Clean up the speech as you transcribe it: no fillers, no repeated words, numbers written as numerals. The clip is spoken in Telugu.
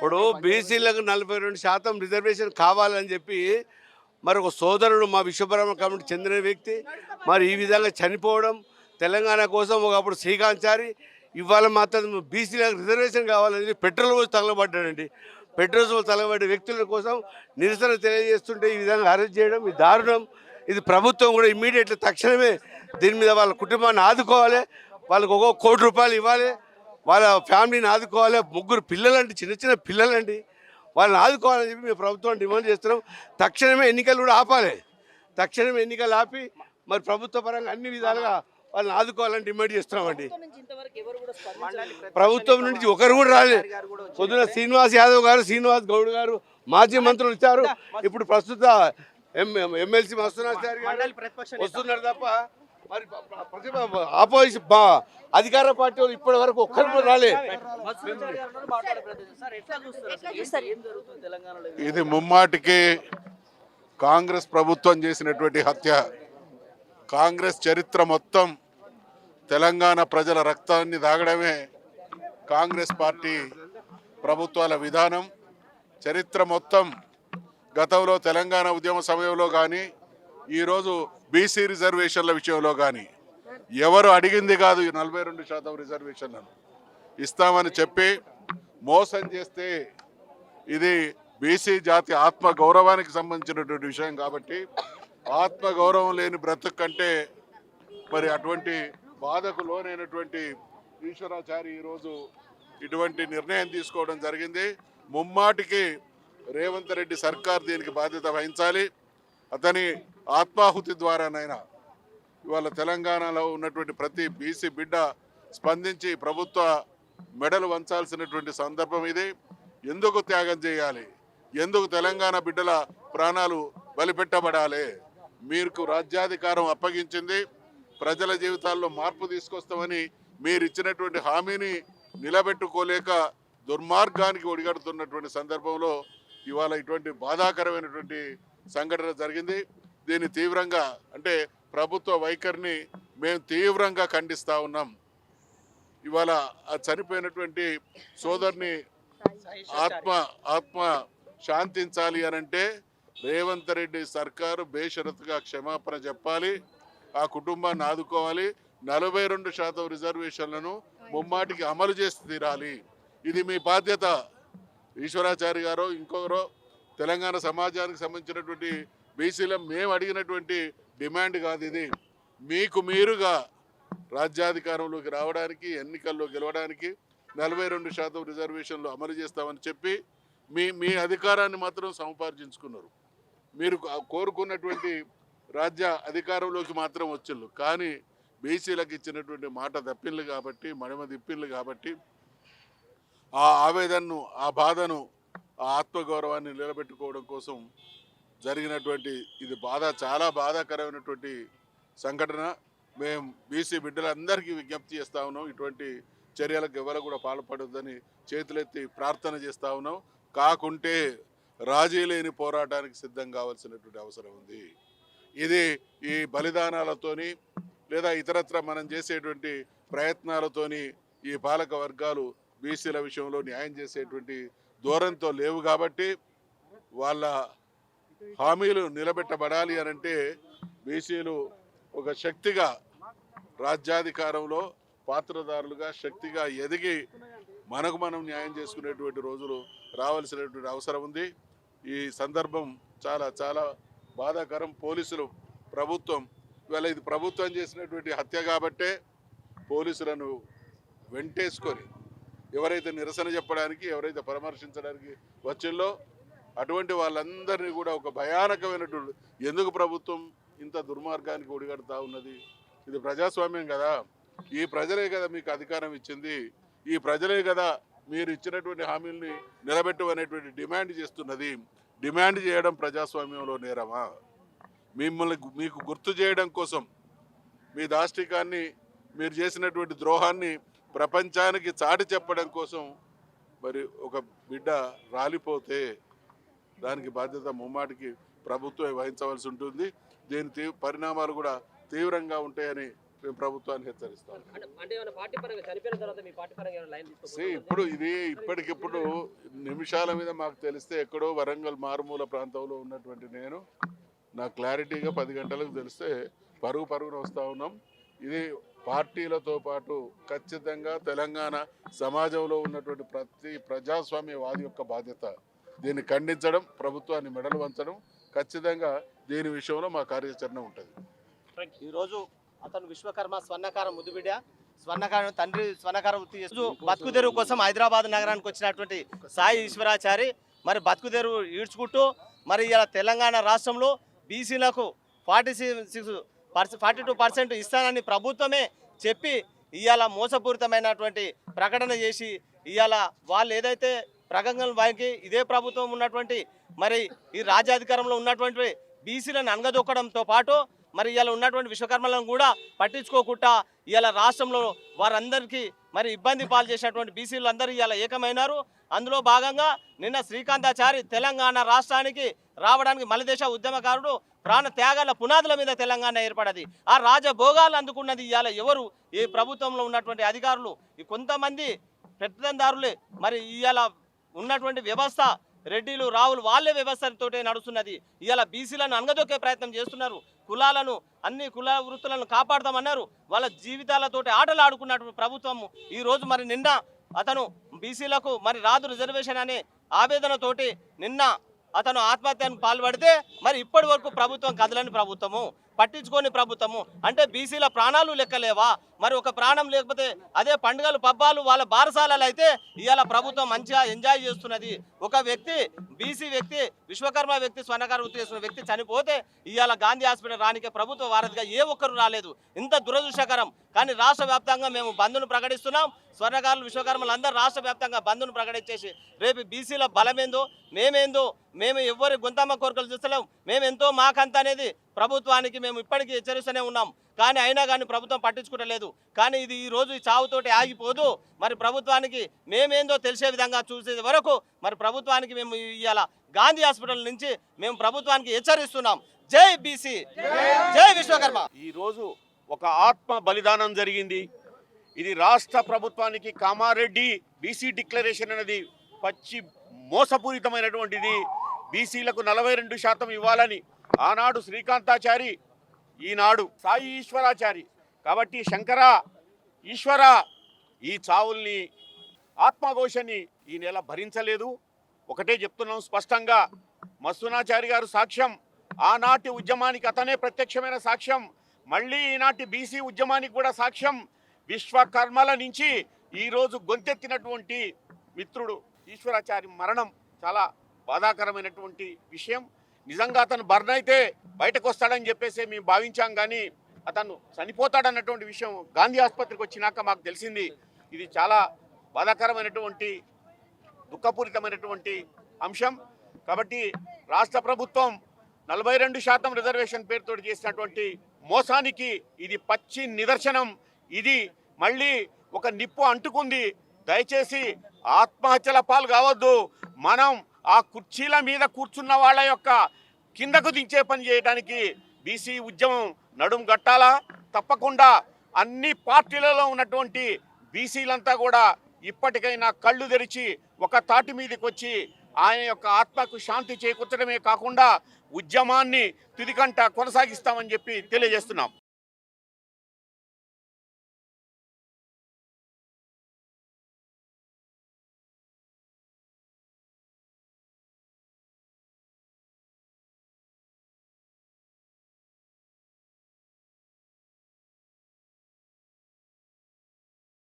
ఇప్పుడు బీసీలకు 42% రిజర్వేషన్ కావాలని చెప్పి మరి ఒక సోదరుడు మా విశ్వబ్రహ్మ కమిటీకి చెందిన వ్యక్తి మరి ఈ విధంగా చనిపోవడం, తెలంగాణ కోసం ఒకప్పుడు శ్రీకాంచారి ఇవాళ మాత్రం బీసీలకు రిజర్వేషన్ కావాలని పెట్రోల్ పోసి తగలబడ్డాడండి. పెట్రోల్ పోసి తగలబడ్డ వ్యక్తుల కోసం నిరసన తెలియజేస్తుంటే ఈ విధంగా అరెస్ట్ చేయడం ఇది దారుణం. ఇది ప్రభుత్వం కూడా ఇమ్మీడియట్లీ తక్షణమే దీని మీద వాళ్ళ కుటుంబాన్ని ఆదుకోవాలి. వాళ్ళకి ఒక్కొక్క ₹1,00,00,000 ఇవ్వాలి. వాళ్ళ ఫ్యామిలీని ఆదుకోవాలి. ముగ్గురు పిల్లలండి, చిన్న చిన్న పిల్లలండి, వాళ్ళని ఆదుకోవాలని చెప్పి మేము ప్రభుత్వం డిమాండ్ చేస్తున్నాం. తక్షణమే ఎన్నికలు కూడా ఆపాలి. తక్షణమే ఎన్నికలు ఆపి మరి ప్రభుత్వ పరంగా అన్ని విధాలుగా వాళ్ళని ఆదుకోవాలని డిమాండ్ చేస్తున్నామండి. ప్రభుత్వం నుంచి ఒకరు కూడా రాలేదు. పొద్దున శ్రీనివాస్ యాదవ్ గారు, శ్రీనివాస్ గౌడ్ గారు మాజీ మంత్రులు ఇచ్చారు. ఇప్పుడు ప్రస్తుత ఎమ్మెల్సీ మస్తునాచారి గారు వస్తున్నారు తప్ప మరి ఆపోజిషన్ అధికార పార్టీ వాళ్ళు ఇప్పటి వరకు ఒక్కరు కూడా రాలేదు. ఇది ముమ్మాటికి కాంగ్రెస్ ప్రభుత్వం చేసినటువంటి హత్య. కాంగ్రెస్ చరిత్ర మొత్తం తెలంగాణ ప్రజల రక్తాన్ని దాగడమే కాంగ్రెస్ పార్టీ ప్రభుత్వాల విధానం. చరిత్ర మొత్తం గతంలో తెలంగాణ ఉద్యమ సమయంలో కానీ ఈరోజు బీసీ రిజర్వేషన్ల విషయంలో కానీ ఎవరు అడిగింది కాదు. ఈ 42% రిజర్వేషన్లను ఇస్తామని చెప్పి మోసం చేస్తే ఇది బీసీ జాతి ఆత్మ గౌరవానికి సంబంధించినటువంటి విషయం కాబట్టి ఆత్మ గౌరవం లేని బ్రతుకు కంటే మరి అటువంటి బాధకు లోనైనటువంటి ఈశ్వరాచారి ఈరోజు ఇటువంటి నిర్ణయం తీసుకోవడం జరిగింది. ముమ్మాటికి రేవంత్ రెడ్డి సర్కార్ దీనికి బాధ్యత వహించాలి. అతని ఆత్మాహుతి ద్వారానైనా ఇవాళ తెలంగాణలో ఉన్నటువంటి ప్రతి బీసీ బిడ్డ స్పందించి ప్రభుత్వ మెడలు వంచాల్సినటువంటి సందర్భం ఇది. ఎందుకు త్యాగం చేయాలి? ఎందుకు తెలంగాణ బిడ్డల ప్రాణాలు బలిపెట్టబడాలి? మీకు రాజ్యాధికారం అప్పగించింది, ప్రజల జీవితాల్లో మార్పు తీసుకొస్తామని మీరు ఇచ్చినటువంటి హామీని నిలబెట్టుకోలేక దుర్మార్గానికి ఒడిగడుతున్నటువంటి సందర్భంలో ఇవాళ ఇటువంటి బాధాకరమైనటువంటి సంఘటన జరిగింది. దీన్ని తీవ్రంగా అంటే ప్రభుత్వ వైఖరిని మేము తీవ్రంగా ఖండిస్తూ ఉన్నాం. ఇవాళ ఆ చనిపోయినటువంటి సోదరుని ఆత్మ శాంతించాలి అనంటే రేవంత్ రెడ్డి సర్కారు బేషరతుగా క్షమాపణ చెప్పాలి, ఆ కుటుంబాన్ని ఆదుకోవాలి. 42% రిజర్వేషన్లను ముమ్మాటికి అమలు చేసి తీరాలి. ఇది మీ బాధ్యత. ఈశ్వరాచారి గారో ఇంకొకరో తెలంగాణ సమాజానికి సంబంధించినటువంటి బీసీలో మేము అడిగినటువంటి డిమాండ్ కాదు. ఇది మీకు మీరుగా రాజ్యాధికారంలోకి రావడానికి, ఎన్నికల్లో గెలవడానికి 42% రిజర్వేషన్లు అమలు చేస్తామని చెప్పి మీ అధికారాన్ని మాత్రం సముపార్జించుకున్నారు. మీరు కోరుకున్నటువంటి రాజ్య అధికారంలోకి మాత్రం వచ్చిండ్రు. కానీ బీసీలకు ఇచ్చినటువంటి మాట తప్పిన్లు కాబట్టి, మడమ తిప్పిన్లు కాబట్టి ఆ ఆవేదనను, ఆ బాధను, ఆ ఆత్మగౌరవాన్ని నిలబెట్టుకోవడం కోసం జరిగినటువంటి ఇది చాలా బాధాకరమైనటువంటి సంఘటన. మేము బీసీ బిడ్డలందరికీ విజ్ఞప్తి చేస్తూ ఉన్నాం. ఇటువంటి చర్యలకు ఎవరు కూడా పాల్పడొద్దని చేతులెత్తి ప్రార్థన చేస్తూ ఉన్నాం. కాకుంటే రాజీ లేని పోరాటానికి సిద్ధం కావాల్సినటువంటి అవసరం ఉంది. ఇది ఈ బలిదానాలతోని లేదా ఇతరత్ర మనం చేసేటువంటి ప్రయత్నాలతోని ఈ పాలక వర్గాలు బీసీల విషయంలో న్యాయం చేసేటువంటి ధోరణితో లేవు. కాబట్టి వాళ్ళ హామీలు నిలబెట్టబడాలి అనంటే బీసీలు ఒక శక్తిగా రాజ్యాధికారంలో పాత్రదారులుగా శక్తిగా ఎదిగి మనకు మనం న్యాయం చేసుకునేటువంటి రోజులు రావాల్సినటువంటి అవసరం ఉంది. ఈ సందర్భం చాలా చాలా బాధాకరం. పోలీసులు ప్రభుత్వం ఇవాళ ఇది ప్రభుత్వం చేసినటువంటి హత్య కాబట్టే పోలీసులను వెంటేసుకొని ఎవరైతే నిరసన చెప్పడానికి, ఎవరైతే పరామర్శించడానికి వచ్చిందో అటువంటి వాళ్ళందరినీ కూడా ఒక భయానకమైనటువంటి ఎందుకు ప్రభుత్వం ఇంత దుర్మార్గానికి ఒడిగడుతూ ఉన్నది? ఇది ప్రజాస్వామ్యం కదా. ఈ ప్రజలే కదా మీకు అధికారం ఇచ్చింది. ఈ ప్రజలే కదా మీరు ఇచ్చినటువంటి హామీల్ని నిలబెట్టమనేటువంటి డిమాండ్ చేస్తున్నది. డిమాండ్ చేయడం ప్రజాస్వామ్యంలో నేరమా? మీకు గుర్తు చేయడం కోసం మీ దాష్టికాన్ని, మీరు చేసినటువంటి ద్రోహాన్ని ప్రపంచానికి చాటి చెప్పడం కోసం మరి ఒక బిడ్డ రాలిపోతే దానికి బాధ్యత ముమ్మాటికి ప్రభుత్వం వహించవలసి ఉంటుంది. దీని పరిణామాలు కూడా తీవ్రంగా ఉంటాయని మేము ప్రభుత్వాన్ని హెచ్చరిస్తాం. అంటే ఏమైనా పార్టీ పరంగా చనిపోయిన తర్వాత మీ పార్టీ పరంగా ఏమైనా లైన్ ఇప్పుడు ఇది ఇప్పటికిప్పుడు నిమిషాల మీద మాకు తెలిస్తే ఎక్కడో వరంగల్ మారుమూల ప్రాంతంలో ఉన్నటువంటి నేను నాకు క్లారిటీగా 10 గంటలకు తెలిస్తే పరుగున వస్తూ ఉన్నాం. ఇది పార్టీలతో పాటు ఖచ్చితంగా తెలంగాణ సమాజంలో ఉన్నటువంటి ప్రతి ప్రజాస్వామ్యవాది యొక్క బాధ్యత దీన్ని ఖండించడం, ప్రభుత్వాన్ని మెడలు వంచడం. ఖచ్చితంగా దీని విషయంలో మా కార్యాచరణ ఉంటుంది. ఈరోజు అతను విశ్వకర్మ స్వర్ణకార ముద్దుబిడ్డ, స్వర్ణకార తండ్రి స్వర్ణకార వృత్తి చేస్తూ బతుకుదెరువు కోసం హైదరాబాద్ నగరానికి వచ్చినటువంటి సాయి ఈశ్వరాచారి మరి బతుకుదెరువు ఈడ్చుకుంటూ మరి ఇలా తెలంగాణ రాష్ట్రంలో బీసీలకు 42% ఇస్తానని ప్రభుత్వమే చెప్పి ఇవాళ మోసపూరితమైనటువంటి ప్రకటన చేసి ఇవాళ వాళ్ళు ఏదైతే ప్రగంగం వారికి ఇదే ప్రభుత్వం ఉన్నటువంటి మరి ఈ రాజ్యాధికారంలో ఉన్నటువంటి బీసీలను అనగదొక్కడంతో పాటు మరి ఇవాళ ఉన్నటువంటి విశ్వకర్మలను కూడా పట్టించుకోకుండా ఇవాళ రాష్ట్రంలో వారందరికీ మరి ఇబ్బంది పాలు చేసినటువంటి బీసీలు అందరూ ఇవాళ ఏకమైనారు. అందులో భాగంగా నిన్న శ్రీకాంతాచారి తెలంగాణ రాష్ట్రానికి రావడానికి మలదేశ ఉద్యమకారుడు ప్రాణ త్యాగాల పునాదుల మీద తెలంగాణ ఏర్పడది. ఆ రాజభోగాలు అందుకున్నది ఇవాళ ఎవరు? ఈ ప్రభుత్వంలో ఉన్నటువంటి అధికారులు, ఈ కొంతమంది పెత్తందారులే. మరి ఇవాళ ఉన్నటువంటి వ్యవస్థ రెడ్డిలు రావులు వాళ్ళే వ్యవస్థతోటే నడుస్తున్నది. ఇవాళ బీసీలను అనగదొక్కే ప్రయత్నం చేస్తున్నారు. కులాలను అన్ని కుల వృత్తులను కాపాడతామన్నారు. వాళ్ళ జీవితాలతోటి ఆటలు ఆడుకున్నటువంటి ప్రభుత్వం ఈరోజు మరి నిన్న అతను బీసీలకు మరి రాదు రిజర్వేషన్ అనే ఆవేదనతోటి నిన్న అతను ఆత్మహత్యకు పాల్పడితే మరి ఇప్పటి వరకు ప్రభుత్వం కదలని ప్రభుత్వము, పట్టించుకోని ప్రభుత్వము. అంటే బీసీల ప్రాణాలు లెక్కలేవా? మరి ఒక ప్రాణం లేకపోతే అదే పండుగలు పబ్బాలు వాళ్ళ బారసాలలు అయితే ఇవాళ ప్రభుత్వం మంచిగా ఎంజాయ్ చేస్తున్నది. ఒక వ్యక్తి బీసీ వ్యక్తి విశ్వకర్మ వ్యక్తి స్వర్ణకార వృత్తి చేస్తున్న వ్యక్తి చనిపోతే ఇవాళ గాంధీ హాస్పిటల్ రానికే ప్రభుత్వ వారధిగా ఏ ఒక్కరు రాలేదు. ఇంత దురదృష్టకరం. కానీ రాష్ట్ర వ్యాప్తంగా మేము బంద్ను ప్రకటిస్తున్నాం. స్వర్ణకారులు విశ్వకర్మలు అందరూ రాష్ట్ర వ్యాప్తంగా బంద్ను ప్రకటించేసి రేపు బీసీల బలమేందో మేమేందో మేము ఎవరి గొంతమ్మ కోరికలు చూస్తలేం. మేము ఎంతో మాకంత అనేది ప్రభుత్వానికి మేము ఇప్పటికీ హెచ్చరిస్తూనే ఉన్నాం. కానీ అయినా కానీ ప్రభుత్వం పట్టించుకోవట్లేదు. కానీ ఇది ఈ రోజు ఈ చావుతోటి ఆగిపోదు. మరి ప్రభుత్వానికి మేమేందో తెలిసే విధంగా చూసే వరకు మరి ప్రభుత్వానికి మేము ఇవాళ గాంధీ హాస్పిటల్ నుంచి మేము ప్రభుత్వానికి హెచ్చరిస్తున్నాం. జై బీసీ, జై విశ్వకర్మ. ఈరోజు ఒక ఆత్మ బలిదానం జరిగింది. ఇది రాష్ట్ర ప్రభుత్వానికి కామారెడ్డి బీసీ డిక్లరేషన్ అనేది పచ్చి మోసపూరితమైనటువంటిది. బీసీలకు 42% ఇవ్వాలని ఆనాడు శ్రీకాంతాచారి, ఈనాడు సాయి ఈశ్వరాచారి. కాబట్టి శంకర ఈశ్వర ఈ చావుల్ని ఆత్మఘోషని ఈ నెల భరించలేదు. ఒకటే చెప్తున్నాం స్పష్టంగా, మస్తునాచారి గారు సాక్ష్యం. ఆనాటి ఉద్యమానికి అతనే ప్రత్యక్షమైన సాక్ష్యం. మళ్ళీ ఈనాటి బీసీ ఉద్యమానికి కూడా సాక్ష్యం. విశ్వకర్మల నుంచి ఈరోజు గొంతెత్తినటువంటి మిత్రుడు ఈశ్వరాచారి మరణం చాలా బాధాకరమైనటువంటి విషయం. నిజంగా అతను బర్న్ అయితే బయటకు వస్తాడని చెప్పేసి మేము భావించాం. కానీ అతను చనిపోతాడన్నటువంటి విషయం గాంధీ ఆసుపత్రికి వచ్చినాక మాకు తెలిసింది. ఇది చాలా బాధాకరమైనటువంటి దుఃఖపూరితమైనటువంటి అంశం. కాబట్టి రాష్ట్ర ప్రభుత్వం 42% రిజర్వేషన్ పేరుతో చేసినటువంటి మోసానికి ఇది పచ్చి నిదర్శనం. ఇది మళ్ళీ ఒక నిప్పు అంటుకుంది. దయచేసి ఆత్మహత్యల పాలు కావద్దు. మనం ఆ కుర్చీల మీద కూర్చున్న వాళ్ళ యొక్క కిందకు దించే పని చేయడానికి బీసీ ఉద్యమం నడుం గట్టాలా. తప్పకుండా అన్ని పార్టీలలో ఉన్నటువంటి బీసీలంతా కూడా ఇప్పటికైనా కళ్ళు తెరిచి ఒక తాటి మీదకి వచ్చి ఆయన యొక్క ఆత్మకు శాంతి చేకూర్చడమే కాకుండా ఉద్యమాన్ని తుదికంట కొనసాగిస్తామని చెప్పి తెలియజేస్తున్నాం.